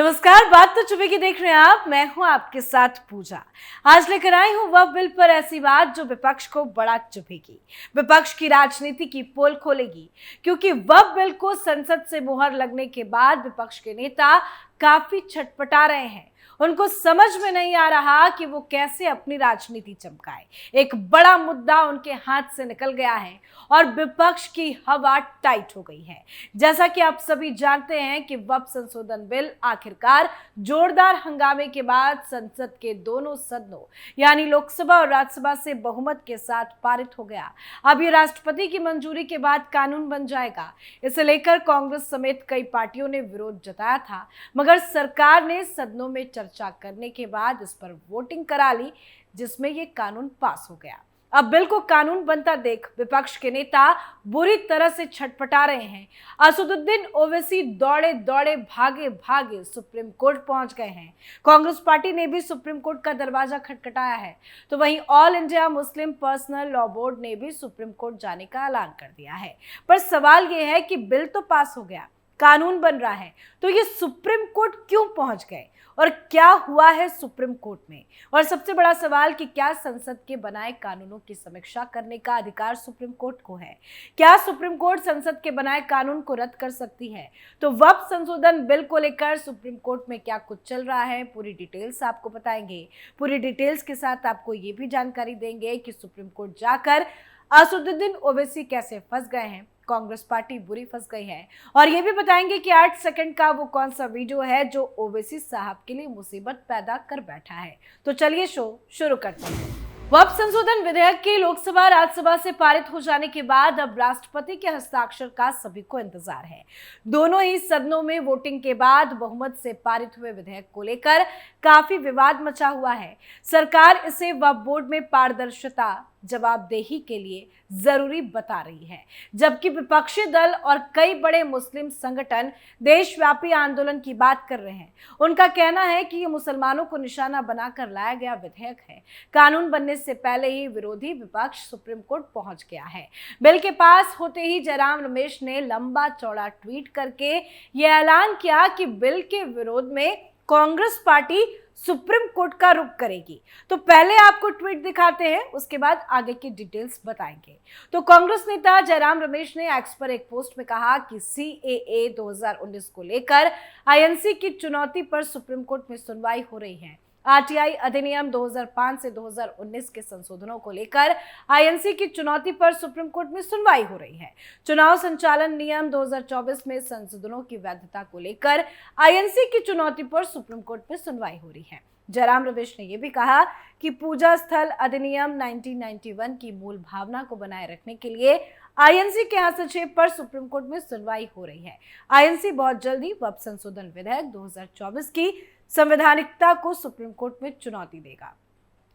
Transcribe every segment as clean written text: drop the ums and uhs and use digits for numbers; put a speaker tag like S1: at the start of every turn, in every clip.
S1: नमस्कार, बात तो चुभेगी देख रहे हैं आप। मैं हूं आपके साथ पूजा। आज लेकर आई हूं वक्फ बिल पर ऐसी बात जो विपक्ष को बड़ा चुभेगी, विपक्ष की राजनीति की पोल खोलेगी। क्योंकि वक्फ बिल को संसद से मुहर लगने के बाद विपक्ष के नेता काफी छटपटा रहे हैं। उनको समझ में नहीं आ रहा कि वो कैसे अपनी राजनीति चमकाए। एक बड़ा मुद्दा उनके हाथ से निकल गया है और विपक्ष की हवा टाइट हो गई है। जैसा कि आप सभी जानते हैं कि वक्फ संशोधन बिल आखिरकार जोरदार हंगामे के बाद संसद के दोनों सदनों यानी लोकसभा और राज्यसभा से बहुमत के साथ पारित हो गया। अब ये राष्ट्रपति की मंजूरी के बाद कानून बन जाएगा। इसे लेकर कांग्रेस समेत कई पार्टियों ने विरोध जताया था, मगर सरकार ने सदनों में चर्चा करने के बाद इस पर वोटिंग करा ली, जिसमें ये कानून पास हो गया। अब बिल को कानून बनता देख विपक्ष के नेता बुरी तरह से छटपटा रहे हैं। असदुद्दीन ओवैसी दौड़े दौड़े भागे भागे सुप्रीम कोर्ट पहुंच गए हैं। कांग्रेस पार्टी ने भी सुप्रीम कोर्ट का दरवाजा खटखटाया है, तो वहीं all India Muslim personal law board ने भी सुप्रीम कोर्ट जाने का ऐलान कर दिया है। पर सवाल यह है कि बिल तो पास हो गया, कानून बन रहा है, तो ये सुप्रीम कोर्ट क्यों पहुंच गए और क्या हुआ है सुप्रीम कोर्ट में? और सबसे बड़ा सवाल कि क्या संसद के बनाए कानूनों की समीक्षा करने का अधिकार सुप्रीम कोर्ट को है? क्या सुप्रीम कोर्ट संसद के बनाए कानून को रद्द कर सकती है? तो वक्फ संशोधन बिल को लेकर सुप्रीम कोर्ट में क्या कुछ चल रहा है, पूरी डिटेल्स आपको बताएंगे। पूरी डिटेल्स के साथ आपको ये भी जानकारी देंगे कि सुप्रीम कोर्ट जाकर असदुद्दीन ओवैसी कैसे फंस गए हैं, कांग्रेस पार्टी बुरी फंस गई है, और ये भी बताएंगे कि 8 सेकंड का वो कौन सा वीडियो है जो ओवैसी साहब के लिए मुसीबत पैदा कर बैठा है। तो चलिए शो शुरू करते हैं। वक्फ संशोधन विधेयक के लोकसभा राज्यसभा से पारित हो जाने के बाद अब राष्ट्रपति के हस्ताक्षर का सभी को इंतजार है। दोनों ही सदनों में वोटिंग के बाद बहुमत से पारित हुए विधेयक को लेकर काफी विवाद मचा हुआ है। सरकार इसे वक्फ बोर्ड में पारदर्शिता जवाबदेही के लिए जरूरी बता रही है, जबकि विपक्षी दल और कई बड़े मुस्लिम संगठन देशव्यापी आंदोलन की बात कर रहे हैं। उनका कहना है कि ये मुसलमानों को निशाना बनाकर लाया गया विधेयक है। कानून बनने से पहले ही विरोधी विपक्ष सुप्रीम कोर्ट पहुंच गया है। बिल के पास होते ही जयराम रमेश ने लंबा चौड़ा ट्वीट करके यह ऐलान किया कि बिल के विरोध में कांग्रेस पार्टी सुप्रीम कोर्ट का रुख करेगी। तो पहले आपको ट्वीट दिखाते हैं, उसके बाद आगे की डिटेल्स बताएंगे। तो कांग्रेस नेता जयराम रमेश ने एक्स पर एक पोस्ट में कहा कि सीएए 2019 को लेकर आईएनसी की चुनौती पर सुप्रीम कोर्ट में सुनवाई हो रही है। आरटीआई अधिनियम 2005 से 2019 के संशोधनों को लेकर आईएनसी की चुनौती पर सुप्रीम कोर्ट में सुनवाई हो रही है। चुनाव संचालन नियम 2024 में संशोधनों की वैधता को लेकर आईएनसी की चुनौती पर सुप्रीम कोर्ट में सुनवाई हो रही है। जयराम रमेश ने यह भी कहा कि पूजा स्थल अधिनियम 1991 की मूल भावना को बनाए रखने के लिए आईएनसी के हस्तक्षेप पर सुप्रीम कोर्ट में सुनवाई हो रही है। आईएनसी बहुत जल्दी वक्फ संशोधन विधेयक 2024 की संवैधानिकता को सुप्रीम कोर्ट में चुनौती देगा।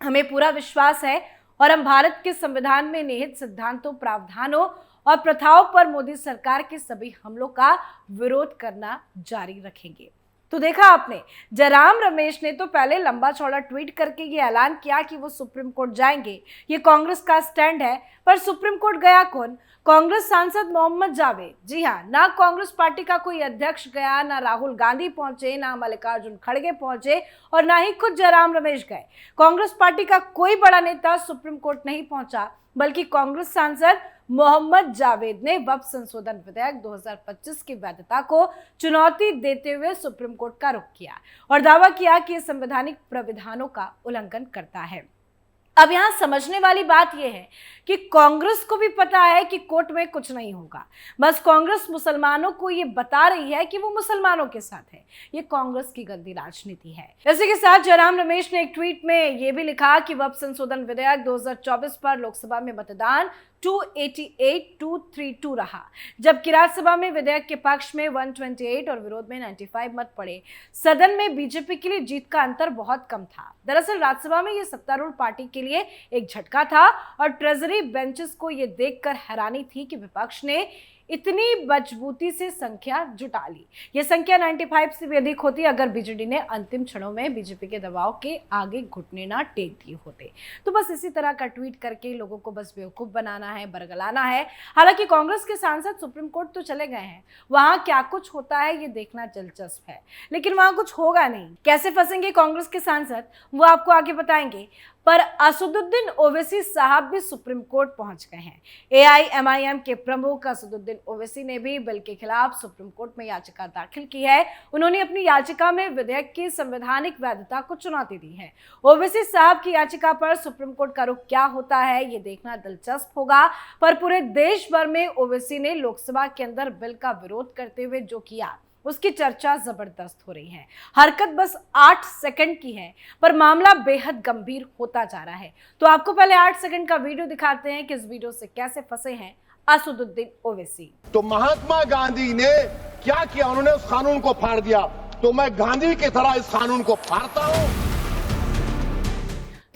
S1: हमें पूरा विश्वास है और हम भारत के संविधान में निहित सिद्धांतों, प्रावधानों और प्रथाओं पर मोदी सरकार के सभी हमलों का विरोध करना जारी रखेंगे। तो देखा आपने, जयराम रमेश ने तो पहले लंबा चौड़ा ट्वीट करके ये ऐलान किया कि वो सुप्रीम कोर्ट जाएंगे, ये कांग्रेस का स्टैंड है। पर सुप्रीम कोर्ट गया कौन? कांग्रेस सांसद मोहम्मद जावेद। जी हाँ, ना कांग्रेस पार्टी का कोई अध्यक्ष गया, ना राहुल गांधी पहुंचे, ना मल्लिकार्जुन खड़गे पहुंचे और ना ही खुद जयराम रमेश गए। कांग्रेस पार्टी का कोई बड़ा नेता सुप्रीम कोर्ट नहीं पहुंचा, बल्कि कांग्रेस सांसद मोहम्मद जावेद ने वक्फ संशोधन विधेयक 2025 की वैधता को चुनौती देते हुए सुप्रीम कोर्ट का रुख किया और दावा किया कि यह संवैधानिक प्रावधानों का उल्लंघन करता है। अब यहाँ समझने वाली बात यह है कि कांग्रेस को भी पता है कि कोर्ट में कुछ नहीं होगा, बस कांग्रेस मुसलमानों को ये बता रही है कि वो मुसलमानों के साथ है। ये कांग्रेस की गंदी राजनीति है। इसी के साथ जयराम रमेश ने एक ट्वीट में ये भी लिखा कि वक्फ संशोधन विधेयक 2024 पर लोकसभा में मतदान 288-232 रहा, जबकि राज्यसभा में विधेयक के पक्ष में 128 और विरोध में 95 मत पड़े। सदन में बीजेपी के लिए जीत का अंतर बहुत कम था। दरअसल राज्यसभा में यह सत्तारूढ़ पार्टी के लिए एक झटका था और ट्रेजरी बेंचेस को यह देखकर हैरानी थी कि विपक्ष ने इतनी मजबूती से संख्या जुटा ली। यह संख्या 95 से भी अधिक होती अगर बीजेडी ने अंतिम क्षणों में बीजेपी के दबाव के आगे घुटने ना टेक दिए होते। तो बस इसी तरह का ट्वीट करके लोगों को बस बेवकूफ बनाना है, बरगलाना है। हालांकि कांग्रेस के सांसद सुप्रीम कोर्ट तो चले गए हैं, वहां क्या कुछ होता है ये देखना दिलचस्प है, लेकिन वहां कुछ होगा नहीं। कैसे फंसेंगे कांग्रेस के सांसद वो आपको आगे बताएंगे। पर असदुद्दीन ओवैसी साहब भी सुप्रीम कोर्ट पहुंच गए हैं। एआईएमआईएम के प्रमुख असदुद्दीन ओवैसी ने भी बिल के खिलाफ सुप्रीम कोर्ट में याचिका दाखिल की है। उन्होंने अपनी याचिका में विधेयक की संवैधानिक वैधता को चुनौती दी है। ओवैसी साहब की याचिका पर सुप्रीम कोर्ट का रुख क्या होता है ये देखना दिलचस्प होगा। पर पूरे देश भर में ओवैसी ने लोकसभा के अंदर बिल का विरोध करते हुए जो किया उसकी चर्चा जबरदस्त हो रही है। हरकत बस 8 सेकंड की है, पर मामला बेहद गंभीर होता जा रहा है। तो आपको पहले 8 सेकंड का वीडियो दिखाते हैं कि इस वीडियो से कैसे फंसे हैं असदुद्दीन ओवैसी।
S2: तो महात्मा गांधी ने क्या किया, उन्होंने उस कानून को फाड़ दिया, तो मैं गांधी की तरह इस कानून को फाड़ता हूं।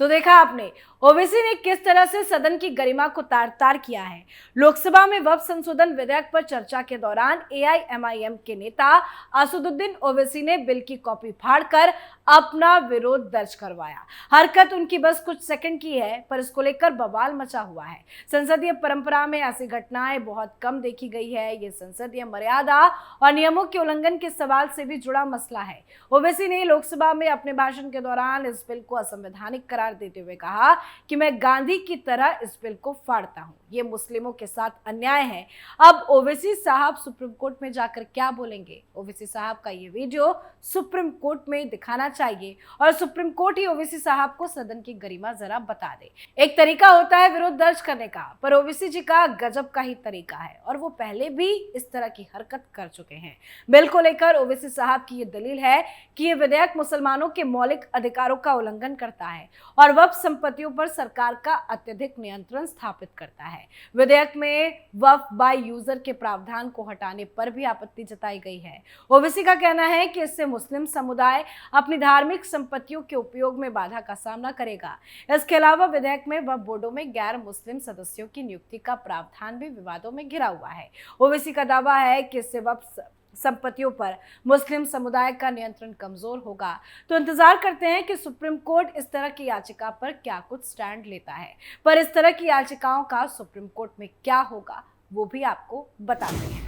S1: तो देखा आपने ओवैसी ने किस तरह से सदन की गरिमा को तार-तार किया है। लोकसभा में वक्फ संशोधन विधेयक पर चर्चा के दौरान एआईएमआईएम के नेता असदुद्दीन ओवैसी ने बिल की कॉपी फाड़कर अपना विरोध दर्ज करवाया। हरकत उनकी बस कुछ सेकंड की है, पर इसको लेकर बवाल मचा हुआ है। संसदीय परंपरा में ऐसी घटनाएं बहुत कम देखी गई है। ये संसदीय मर्यादा और नियमों के उल्लंघन के सवाल से भी जुड़ा मसला है। ओवैसी ने लोकसभा में अपने भाषण के दौरान इस बिल को असंवैधानिक करार देते हुए कहा कि मैं गांधी की तरह इस बिल को फाड़ता हूं, ये मुस्लिमों के साथ अन्याय है। अब ओवैसी साहब सुप्रीम कोर्ट में जाकर क्या बोलेंगे? ओवैसी साहब का ये वीडियो सुप्रीम कोर्ट में दिखाना चाहिए और सुप्रीम कोर्ट ही ओवैसी साहब को सदन की गरिमा जरा बता दे। एक तरीका होता है विरोध दर्ज करने का, पर ओवैसी जी का गजब का ही तरीका है और वो पहले भी इस तरह की हरकत कर चुके हैं। बिल को लेकर ओवैसी साहब की ये दलील है कि ये विधेयक मुसलमानों के मौलिक अधिकारों का उल्लंघन करता है और वक्फ संपत्तियों पर सरकार का अत्यधिक नियंत्रण स्थापित करता है। विधेयक में वक्फ बाय यूजर के प्रावधान को हटाने पर भी आपत्ति जताई गई है। ओवैसी का कहना है कि इससे मुस्लिम समुदाय अपनी धार्मिक संपत्तियों के उपयोग में बाधा का सामना करेगा। इसके अलावा विधेयक में वक्फ बोर्डों में गैर मुस्लिम सदस्यों की नियुक्ति का प्रावधान भी विवादों में घिरा हुआ है। ओवैसी का दावा है कि इससे वक्फ संपत्तियों पर मुस्लिम समुदाय का नियंत्रण कमजोर होगा। तो इंतजार करते हैं कि सुप्रीम कोर्ट इस तरह की याचिका पर क्या कुछ स्टैंड लेता है। पर इस तरह की याचिकाओं का सुप्रीम कोर्ट में क्या होगा वो भी आपको बताते हैं।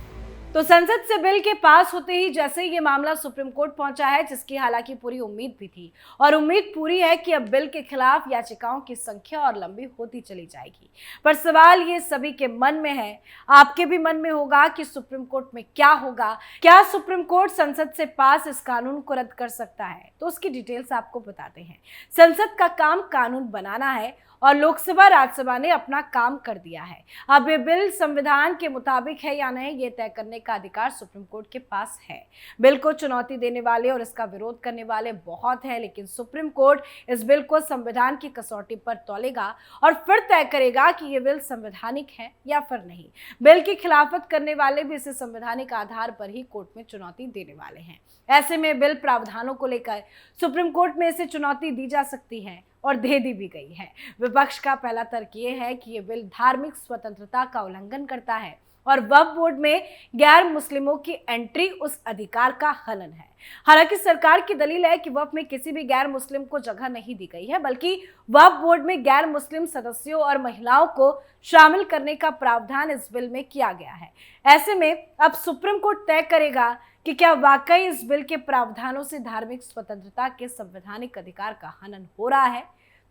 S1: तो संसद से बिल के पास होते ही जैसे ये मामला सुप्रीम कोर्ट पहुंचा है, जिसकी हालांकि पूरी उम्मीद भी थी और उम्मीद पूरी है कि अब बिल के खिलाफ याचिकाओं की संख्या और लंबी होती चली जाएगी। पर सवाल ये सभी के मन में है, आपके भी मन में होगा कि सुप्रीम कोर्ट में क्या होगा। क्या सुप्रीम कोर्ट संसद से पास इस कानून को रद्द कर सकता है? तो उसकी डिटेल्स आपको बताते हैं। संसद का काम कानून बनाना है और लोकसभा राज्यसभा ने अपना काम कर दिया है। अब ये बिल संविधान के मुताबिक है या नहीं ये तय करने का अधिकार सुप्रीम कोर्ट के पास है। बिल को चुनौती देने वाले और इसका विरोध करने वाले बहुत हैं, लेकिन सुप्रीम कोर्ट इस बिल को संविधान की कसौटी पर तौलेगा और फिर तय करेगा कि ये बिल संवैधानिक है या फिर नहीं। बिल की खिलाफत करने वाले भी इसे संवैधानिक आधार पर ही कोर्ट में चुनौती देने वाले हैं। ऐसे में बिल प्रावधानों को लेकर सुप्रीम कोर्ट में इसे चुनौती दी जा सकती है और दे दी भी गई है। विपक्ष का पहला तर्क ये है कि ये बिल धार्मिक स्वतंत्रता का उल्लंघन करता है और वक्फ बोर्ड में गैर मुस्लिमों की एंट्री उस अधिकार का हनन है। हालांकि सरकार की दलील है कि वक्फ में किसी भी गैर मुस्लिम को जगह नहीं दी गई है, बल्कि वक्फ बोर्ड में गैर मुस्लिम सदस्यों और महिलाओं को शामिल करने का प्रावधान इस बिल में किया गया है। ऐसे में अब सुप्रीम कोर्ट तय करेगा कि क्या वाकई इस बिल के प्रावधानों से धार्मिक स्वतंत्रता के संवैधानिक अधिकार का हनन हो रहा है।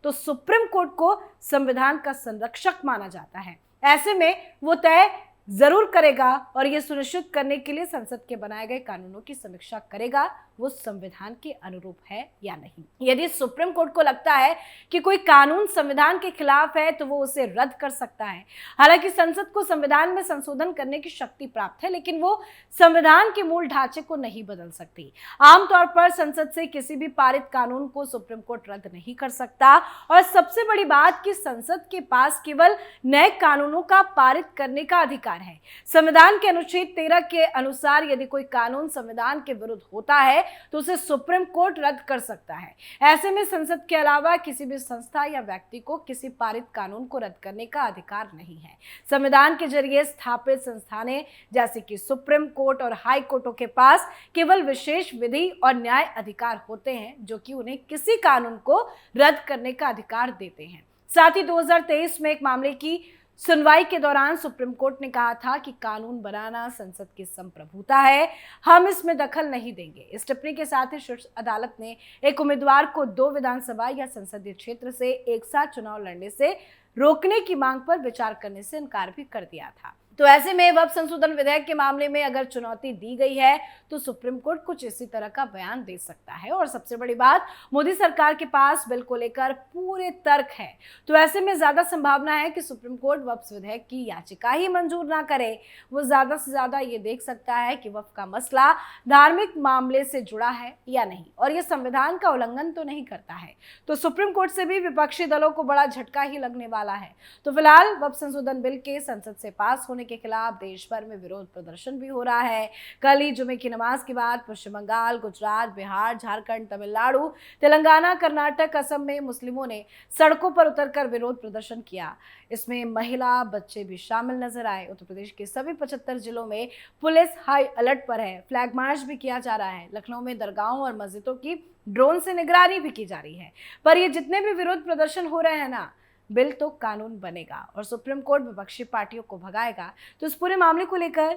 S1: तो सुप्रीम कोर्ट को संविधान का संरक्षक माना जाता है। ऐसे में वो तय जरूर करेगा और ये सुनिश्चित करने के लिए संसद के बनाए गए कानूनों की समीक्षा करेगा वो संविधान के अनुरूप है या नहीं। यदि सुप्रीम कोर्ट को लगता है कि कोई कानून संविधान के खिलाफ है तो वो उसे रद्द कर सकता है। हालांकि संसद को संविधान में संशोधन करने की शक्ति प्राप्त है, लेकिन वो संविधान के मूल ढांचे को नहीं बदल सकती। आमतौर पर संसद से किसी भी पारित कानून को सुप्रीम कोर्ट रद्द नहीं कर सकता और सबसे बड़ी बात कि संसद के पास केवल नए कानूनों का पारित करने का अधिकार है। संविधान के अनुच्छेद 13 के अनुसार यदि कोई कानून संविधान के विरुद्ध होता है तो उसे सुप्रीम कोर्ट रद्द कर सकता है। ऐसे में संसद के अलावा किसी भी संस्था या व्यक्ति को किसी पारित कानून को रद्द करने का अधिकार नहीं है। संविधान के जरिए स्थापित संस्थानें जैसे कि सुप्रीम कोर्ट और हाई कोर्टों के पास केवल विशेष विधि और न्याय अधिकार होते हैं, जो कि उन्हें किसी कानून को रद्द करने का अधिकार देते हैं। साथ ही 2023 में एक मामले की सुनवाई के दौरान सुप्रीम कोर्ट ने कहा था कि कानून बनाना संसद की संप्रभुता है, हम इसमें दखल नहीं देंगे। इस टिप्पणी के साथ ही शीर्ष अदालत ने एक उम्मीदवार को 2 विधानसभा या संसदीय क्षेत्र से एक साथ चुनाव लड़ने से रोकने की मांग पर विचार करने से इनकार भी कर दिया था। तो ऐसे में वक्फ संशोधन विधेयक के मामले में अगर चुनौती दी गई है तो सुप्रीम कोर्ट कुछ इसी तरह का बयान दे सकता है। और सबसे बड़ी बात, मोदी सरकार के पास बिल को लेकर पूरे तर्क है, तो ऐसे में ज्यादा संभावना है कि सुप्रीम कोर्ट वक्फ विधेयक की याचिका ही मंजूर ना करे। वो ज्यादा से ज्यादा ये देख सकता है कि वक्फ का मसला धार्मिक मामले से जुड़ा है या नहीं और ये संविधान का उल्लंघन तो नहीं करता है। तो सुप्रीम कोर्ट से भी विपक्षी दलों को बड़ा झटका ही लगने वाला है। तो फिलहाल वक्फ संशोधन बिल के संसद से पास होने के खिलाफ देश भर में विरोध प्रदर्शन भी हो रहा है। कल ही जुमे की नमाज के बाद पश्चिम बंगाल, गुजरात, बिहार, झारखंड, तमिलनाडु, तेलंगाना, कर्नाटक, असम में मुस्लिमों ने सड़कों पर उतरकर विरोध प्रदर्शन किया। इसमें महिला, बच्चे भी शामिल नजर आए। उत्तर प्रदेश के सभी 75 जिलों में पुलिस हाई अलर्ट पर है। फ्लैग मार्च भी किया जा रहा है। लखनऊ में दरगाहों और मस्जिदों की ड्रोन से निगरानी भी की जा रही है। पर ये जितने भी विरोध प्रदर्शन हो रहे हैं ना, बिल तो कानून बनेगा और सुप्रीम कोर्ट विपक्षी पार्टियों को भगाएगा। तो इस पूरे मामले को लेकर,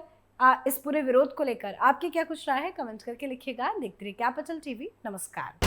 S1: इस पूरे विरोध को लेकर आपकी क्या कुछ राय है, कमेंट करके लिखिएगा। देखते रहिए कैपिटल टीवी। नमस्कार।